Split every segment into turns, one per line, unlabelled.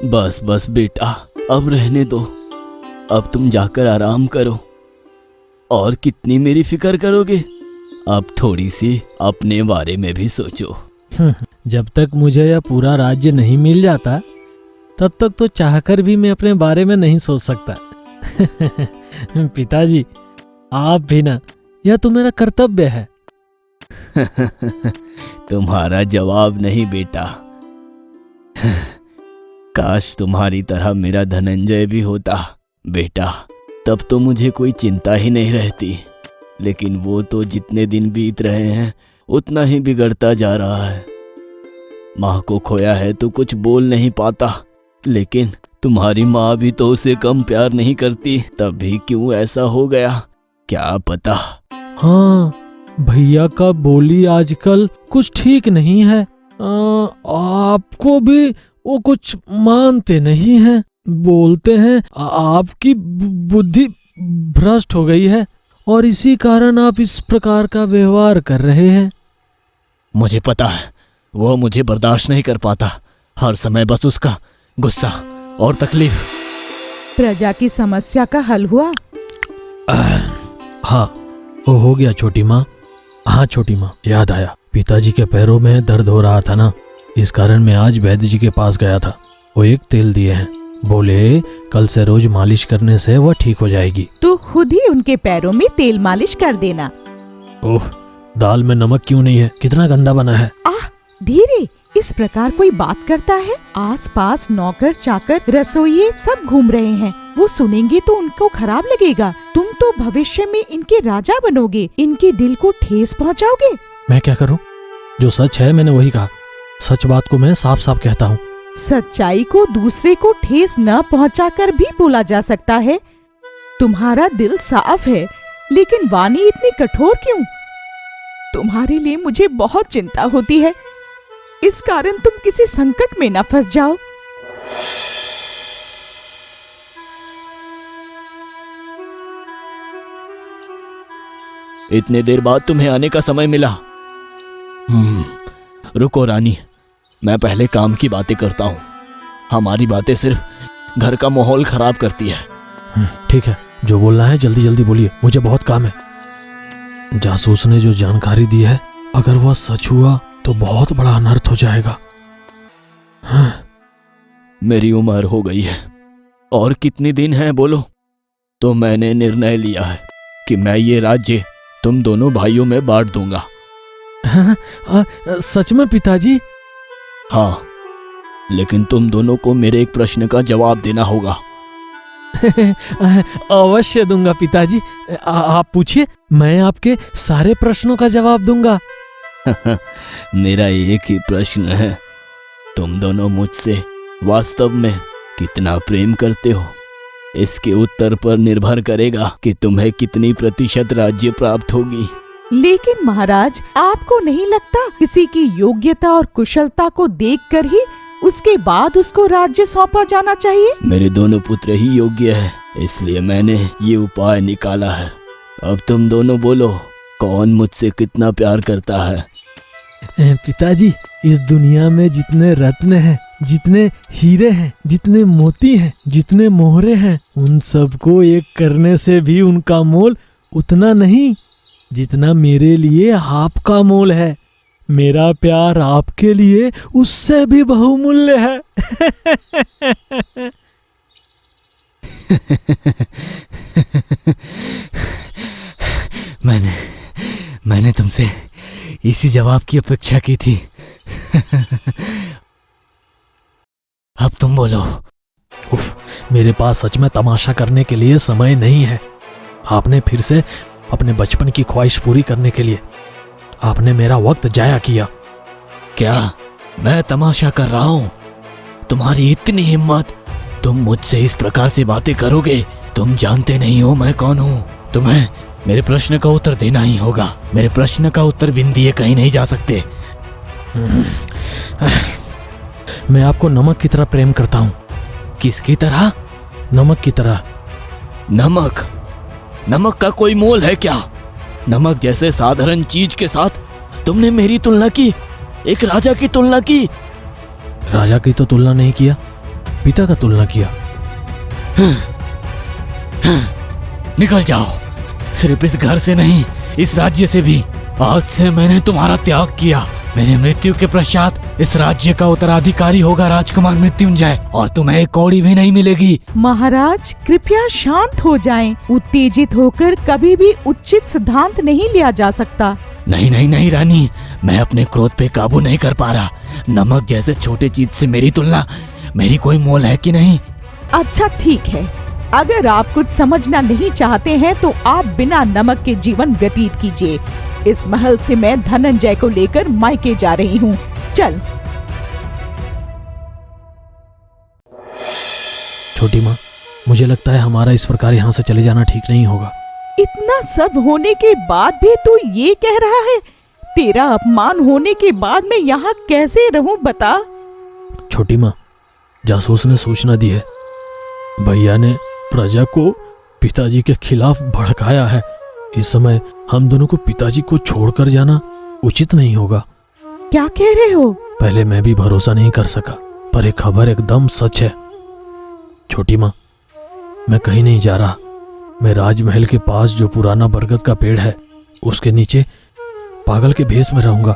बस बस बेटा, अब रहने दो। अब तुम जाकर आराम करो। और कितनी मेरी फिक्र करोगे? अब थोड़ी सी अपने बारे में भी सोचो।
जब तक मुझे यह पूरा राज्य नहीं मिल जाता तब तक तो चाहकर भी मैं अपने बारे में नहीं सोच सकता। पिताजी, आप भी ना, यह तो मेरा कर्तव्य है।
तुम्हारा जवाब नहीं बेटा। काश तुम्हारी तरह मेरा धनंजय भी होता बेटा, तब तो मुझे कोई चिंता ही नहीं रहती। लेकिन वो तो जितने दिन बीत रहे हैं उतना ही बिगड़ता जा रहा है। माँ को खोया है तो कुछ बोल नहीं पाता, लेकिन तुम्हारी माँ भी तो उसे कम प्यार नहीं करती। तब भी क्यों ऐसा हो गया, क्या पता।
हाँ, भैया का बोली आजकल कुछ ठीक नहीं है। आपको भी वो कुछ मानते नहीं हैं, बोलते हैं आपकी बुद्धि भ्रष्ट हो गई है और इसी कारण आप इस प्रकार का व्यवहार कर रहे हैं।
मुझे पता है, वो मुझे बर्दाश्त नहीं कर पाता। हर समय बस उसका गुस्सा और तकलीफ।
प्रजा की समस्या का हल हुआ?
हाँ, वो हो गया छोटी माँ। हाँ छोटी माँ, याद आया, पिताजी के पैरों में दर्द हो रहा था ना, इस कारण मैं आज वैद्य जी के पास गया था। वो एक तेल दिए हैं, बोले कल से रोज मालिश करने से वह ठीक हो जाएगी।
तो खुद ही उनके पैरों में तेल मालिश कर देना।
ओह, दाल में नमक क्यों नहीं है? कितना गंदा बना है।
आह, धीरे, इस प्रकार कोई बात करता है? आसपास नौकर चाकर रसोइये सब घूम रहे हैं, वो सुनेंगे तो उनको खराब लगेगा। तुम तो भविष्य में इनके राजा बनोगे, इनके दिल को ठेस पहुंचाओगे।
मैं क्या करूं? जो सच है मैंने वही कहा। सच बात को मैं साफ साफ कहता हूँ।
सच्चाई को दूसरे को ठेस न पहुंचाकर भी बोला जा सकता है। तुम्हारा दिल साफ है, लेकिन वाणी इतनी कठोर क्यों? तुम्हारे लिए मुझे बहुत चिंता होती है, इस कारण तुम किसी संकट में न फंस जाओ।
इतने देर बाद तुम्हें आने का समय मिला। रुको रानी, मैं पहले काम की बातें करता हूँ। हमारी बातें सिर्फ घर का माहौल खराब करती है।
ठीक है, जो बोलना है जल्दी जल्दी बोलिए, मुझे बहुत काम है। जासूस ने जो जानकारी दी है, अगर वह सच हुआ तो बहुत बड़ा अनर्थ हो जाएगा।
मेरी उम्र हो गई है और कितने दिन हैं बोलो। तो मैंने निर्णय लिया है कि मैं ये राज्य तुम दोनों भाइयों में बांट दूंगा।
सच में पिताजी?
हाँ, लेकिन तुम दोनों को मेरे एक प्रश्न का जवाब देना होगा।
अवश्य दूंगा पिताजी, आप पूछिए, मैं आपके सारे प्रश्नों का जवाब दूंगा।
मेरा एक ही प्रश्न है, तुम दोनों मुझसे वास्तव में कितना प्रेम करते हो? इसके उत्तर पर निर्भर करेगा कि तुम्हें कितनी प्रतिशत राज्य प्राप्त होगी।
लेकिन महाराज, आपको नहीं लगता किसी की योग्यता और कुशलता को देखकर ही उसके बाद उसको राज्य सौंपा जाना चाहिए?
मेरे दोनों पुत्र ही योग्य है, इसलिए मैंने ये उपाय निकाला है। अब तुम दोनों बोलो, कौन मुझसे कितना प्यार करता है?
पिताजी, इस दुनिया में जितने रत्न हैं, जितने हीरे हैं, जितने मोती हैं, जितने मोहरे हैं, उन सबको एक करने से भी उनका मोल उतना नहीं जितना मेरे लिए आपका मोल है। मेरा प्यार आपके लिए उससे भी बहुमूल्य है।
मैंने तुमसे इसी जवाब की अपेक्षा की थी। अब तुम बोलो।
उफ, मेरे पास सच में तमाशा करने के लिए समय नहीं है। आपने फिर से अपने बचपन की ख्वाहिश पूरी करने के लिए आपने मेरा वक्त जाया किया।
क्या मैं तमाशा कर रहा हूँ? तुम्हारी इतनी हिम्मत, तुम मुझसे इस प्रकार से बातें करोगे? तुम जानते नहीं हो मैं कौन हूँ। तुम्हें मेरे प्रश्न का उत्तर देना ही होगा। मेरे प्रश्न का उत्तर बिन दिए कहीं नहीं जा सकते।
मैं आपको नमक की तरह प्रेम करता हूँ।
किसकी तरह?
नमक की तरह।
नमक? नमक का कोई मोल है क्या? नमक जैसे साधारण चीज के साथ तुमने मेरी तुलना की, एक राजा की तुलना की।
राजा की तो तुलना नहीं किया, पिता का तुलना किया।
निकल जाओ, सिर्फ इस घर से नहीं, इस राज्य से भी। आज से मैंने तुम्हारा त्याग किया। मेरी मृत्यु के पश्चात इस राज्य का उत्तराधिकारी होगा राजकुमार मृत्युंजय, और तुम्हें एक कौड़ी भी नहीं मिलेगी।
महाराज कृपया शांत हो जाएं। उत्तेजित होकर कभी भी उचित सिद्धांत नहीं लिया जा सकता।
नहीं नहीं नहीं रानी, मैं अपने क्रोध पे काबू नहीं कर पा रहा। नमक जैसे छोटे चीज से मेरी तुलना, मेरी कोई मोल है कि नहीं?
अच्छा ठीक है, अगर आप कुछ समझना नहीं चाहते हैं तो आप बिना नमक के जीवन व्यतीत कीजिए। इस महल से मैं धनंजय को लेकर मायके जा रही हूँ। चल।
छोटी माँ, मुझे लगता है हमारा इस प्रकार यहाँ से चले जाना ठीक नहीं होगा।
इतना सब होने के बाद भी तू ये कह रहा है? तेरा अपमान होने के बाद मैं यहाँ कैसे रहूं बता?
छोटी माँ, जासूस ने सूचना दी है, भैया ने प्रजा को पिताजी के खिलाफ भड़काया है। इस समय हम दोनों को पिताजी को छोड़कर जाना उचित नहीं होगा।
क्या कह रहे हो?
पहले मैं भी भरोसा नहीं कर सका, पर एक खबर एकदम सच है। छोटी माँ, मैं कहीं नहीं जा रहा। मैं राजमहल के पास जो पुराना बरगद का पेड़ है उसके नीचे पागल के भेष में रहूंगा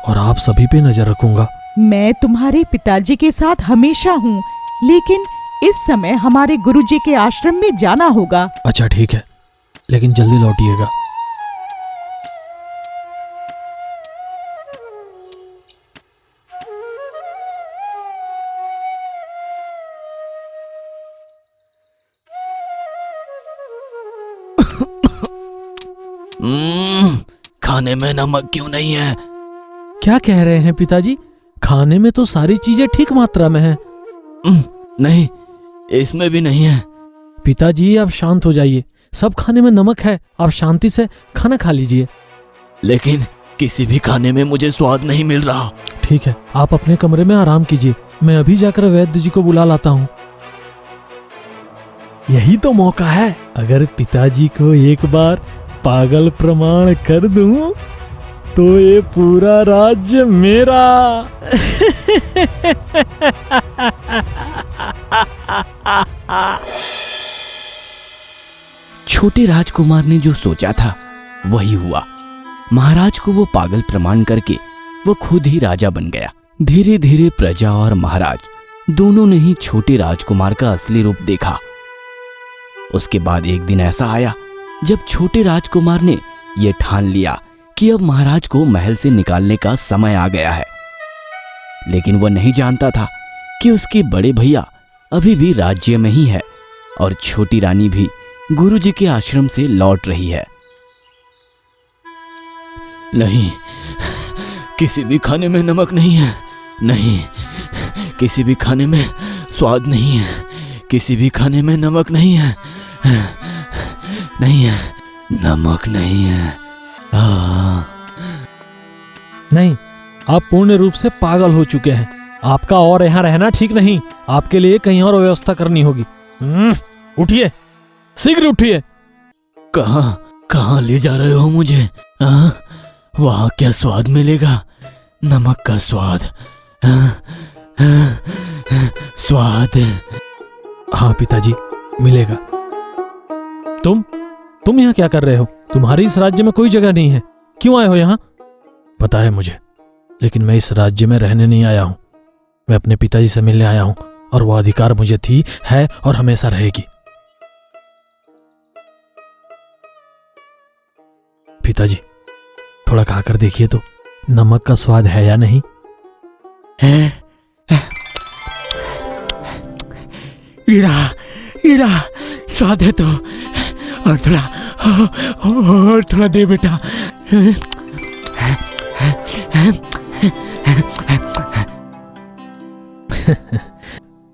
और आप सभी पे नजर रखूंगा।
मैं तुम्हारे पिताजी के साथ हमेशा हूँ, लेकिन इस समय हमारे गुरुजी के आश्रम में जाना होगा।
अच्छा ठीक है, लेकिन जल्दी लौटिएगा।
खाने में नमक क्यों नहीं है?
क्या कह रहे हैं पिताजी? खाने में तो सारी चीजें ठीक मात्रा में हैं।
नहीं, इसमें भी नहीं है।
पिताजी आप शांत हो जाइए, सब खाने में नमक है, आप शांति से खाना खा लीजिए।
लेकिन किसी भी खाने में मुझे स्वाद नहीं मिल रहा।
ठीक है, आप अपने कमरे में आराम कीजिए, मैं अभी जाकर वैद्य जी को बुला लाता हूँ। यही तो मौका है, अगर पिताजी को एक बार पागल प्रमाण कर दूं तो ये पूरा राज्य मेरा।
छोटे राजकुमार ने जो सोचा था वही हुआ। महाराज को वो पागल प्रमाण करके वो खुद ही राजा बन गया। धीरे धीरे प्रजा और महाराज दोनों ने ही छोटे राजकुमार का असली रूप देखा। उसके बाद एक दिन ऐसा आया जब छोटे राजकुमार ने यह ठान लिया कि अब महाराज को महल से निकालने का समय आ गया है। लेकिन वह नहीं जानता था कि उसके बड़े भैया अभी भी राज्य में ही है और छोटी रानी भी गुरुजी के आश्रम से लौट रही है। नहीं, किसी भी खाने में नमक नहीं है। नहीं, किसी भी खाने में स्वाद नहीं है। किसी भी खाने में नमक नहीं है। नहीं है, नमक नहीं है।
नहीं, आप पूर्ण रूप से पागल हो चुके हैं। आपका और यहाँ रहना ठीक नहीं, आपके लिए कहीं और व्यवस्था करनी होगी। उठिए, शीघ्र उठिए।
कहाँ ले जा रहे हो मुझे? वहाँ क्या स्वाद मिलेगा? नमक का स्वाद। स्वाद।
हाँ पिताजी, मिलेगा। तुम यहाँ क्या कर रहे हो? तुम्हारी इस राज्य में कोई जगह नहीं है, क्यों आए हो यहाँ? पता है मुझे, लेकिन मैं इस राज्य में रहने नहीं आया हूँ। मैं अपने पिताजी से मिलने आया हूँ और वो अधिकार मुझे थी, है और हमेशा रहेगी। पिताजी, थोड़ा खाकर देखिए तो, नमक का स्वाद है या नहीं?
हीरा स्वाद है तो, और थोड़ा दे बेटा।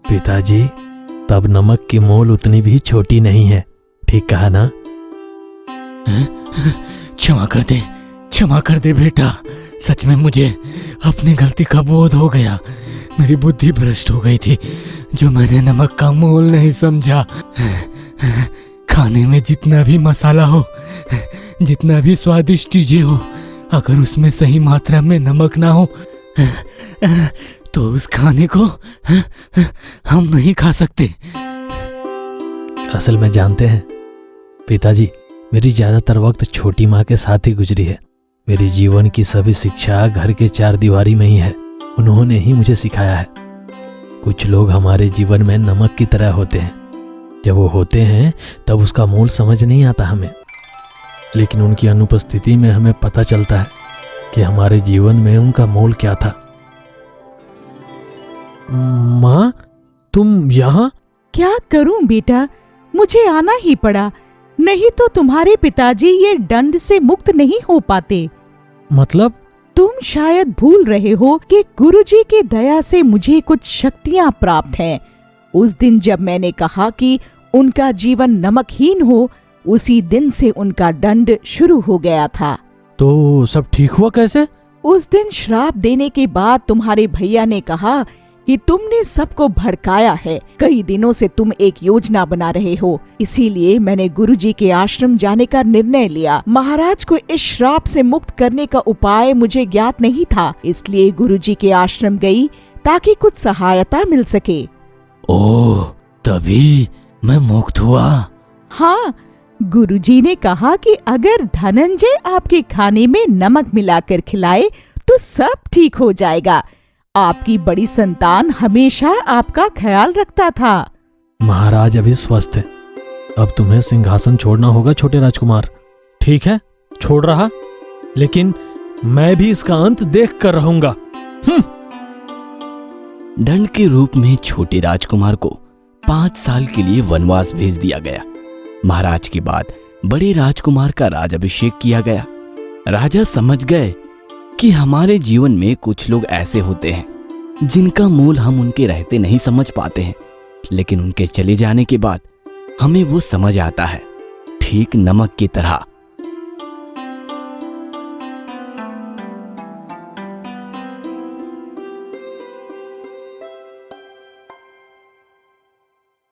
पिताजी, तब नमक की मोल उतनी भी छोटी नहीं है, ठीक कहा ना?
क्षमा कर दे बेटा। सच में मुझे अपनी गलती का बोध हो गया। मेरी बुद्धि भ्रष्ट हो गई थी जो मैंने नमक का मोल नहीं समझा। खाने में जितना भी मसाला हो, जितना भी स्वादिष्ट चीजें हो, अगर उसमें सही मात्रा में नमक ना हो तो उस खाने को हम नहीं खा सकते।
असल में जानते हैं पिताजी, मेरी ज्यादातर वक्त छोटी माँ के साथ ही गुजरी है। मेरी जीवन की सभी शिक्षा घर के चार दीवारी में ही है। उन्होंने ही मुझे सिखाया है। कुछ लोग हमारे जीवन में नमक की तरह होते हैं। जब वो होते हैं तब उसका मोल समझ नहीं आता हमें, लेकिन उनकी अनुपस्थिति में हमें पता चलता है कि हमारे जीवन में उनका मोल क्या था। माँ, तुम यहाँ?
क्या करूं बेटा, मुझे आना ही पड़ा, नहीं तो तुम्हारे पिताजी ये दंड से मुक्त नहीं हो पाते।
मतलब?
तुम शायद भूल रहे हो कि गुरुजी की दया से मुझे कुछ शक्तियां प्राप्त हैं। उस दिन जब मैंने कहा कि उनका जीवन नमकहीन हो, उसी दिन से उनका दंड शुरू हो गया था।
तो सब ठीक हुआ कैसे?
उस दिन श्राप देने के बाद तुम्हारे भैया ने कहा कि तुमने सबको भड़काया है। कई दिनों से तुम एक योजना बना रहे हो, इसीलिए मैंने गुरुजी के आश्रम जाने का निर्णय लिया। महाराज को इस श्राप से मुक्त करने का उपाय मुझे ज्ञात नहीं था, इसलिए गुरुजी के आश्रम गई ताकि कुछ सहायता मिल सके।
ओह, तभी मैं मुक्त हुआ।
हाँ, गुरुजी ने कहा कि अगर धनंजय आपके खाने में नमक मिलाकर खिलाए तो सब ठीक हो जाएगा। आपकी बड़ी संतान हमेशा आपका ख्याल रखता था।
महाराज अभी स्वस्थ है। अब तुम्हें सिंहासन छोड़ना होगा छोटे राजकुमार। ठीक है, छोड़ रहा, लेकिन मैं भी इसका अंत देख कर रहूंगा।
दंड के रूप में छोटे राजकुमार को 5 साल के लिए वनवास भेज दिया गया। महाराज के बाद बड़े राजकुमार का राजाभिषेक किया गया। राजा समझ गए कि हमारे जीवन में कुछ लोग ऐसे होते हैं जिनका मूल हम उनके रहते नहीं समझ पाते हैं, लेकिन उनके चले जाने के बाद हमें वो समझ आता है। ठीक नमक की तरह